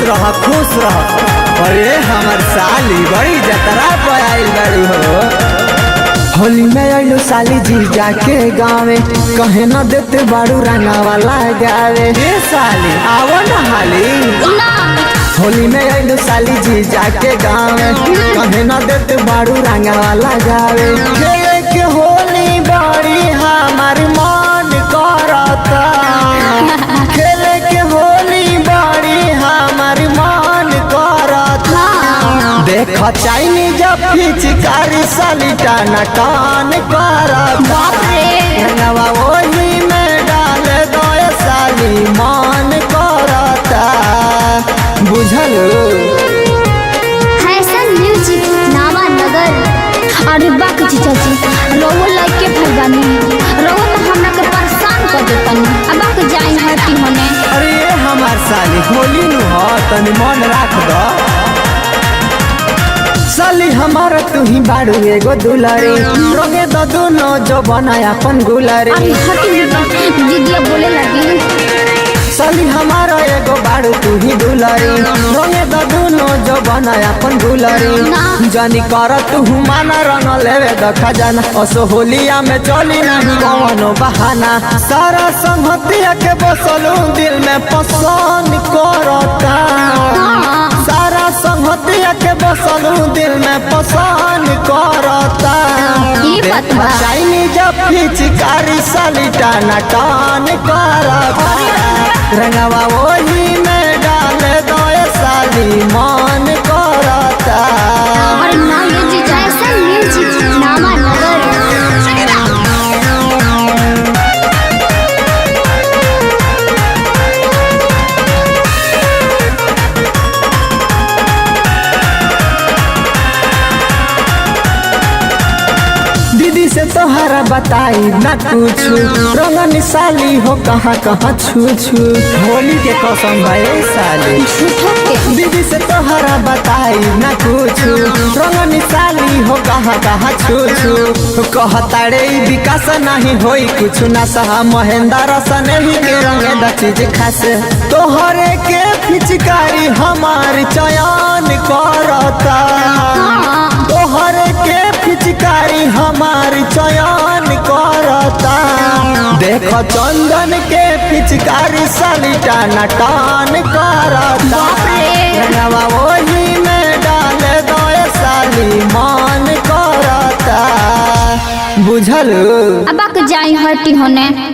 खुश रह। अरे हमार साली बड़ी जतरा पे आइल बारू हो। होली में आइलो साली जी जाके गावे, कहे न देते बारू रंगा वाला गावे। ए साली आवो न हाली। होली में आइलो साली जी जाके गावे, कहे न देते बारू रंगा वाला गावे। खेले के होली बड़ी हमार मन करता, खेले के होली बड़ी हमार मन करता। देखा चाइनीज पिचकारी साली टाना टान करता। रंगवा होली में डाल दो साली मन करता। बुझल फैशन म्यूजिक नावा नगर। अरे बाक जीजा जी रोवो लाइक के भरगानी रोवो तो हमरा के परेशान कर देतन। अब बाक जाई हटी होने। अरे हमार साली होली नु हो तनी मन राख दो। साली हमारा तू ही बाड़ू एगो दुलारी, रोगे दो दोनों जो बनाया अपन गुलारी। अरे हटी दीदी बोले लगी। साली हमारा एगो बाड़ू तू ही दुलारी, रोगे दो दोनों जो बनाया अपन गुलारी। जानी कर तू माना रंग लेवे द खजाना, असो होलिया में चली नहीं कौनो बहाना। सारा संगतिया के बसलू दिल में पसंद करता, सारा संगतिया के बसलू दिल में पसंद करता। चाइनीज पिचकारी साली टाना टान करता। रंगवा वही में डाल दो साली मन करता। अरे ना ये जीजा फैशन म्यूजिक नावा नगर। दीदी से तोहरा बताई ना कुछ, रंगन साली हो कहाँ कहाँ छू छू। होली के कसम भाई साली। दीदी से तोहरा बताई ना कुछ, रंगन साली हो कहाँ कहाँ छू छू। कहता रे विकास नहीं होई कुछ ना सहा, महेंद्र सने ही के रंगे द चीज खास। तोहरे के पिचकारी हमार चयन करता, तोहरे के पिचकारी हमार चयन करता। देखो चंदन के पिचकारी साली टाना टान करता। रंगवा वही में डाल दो साली मन करता। बुझल अब बाक जाई हटी होने।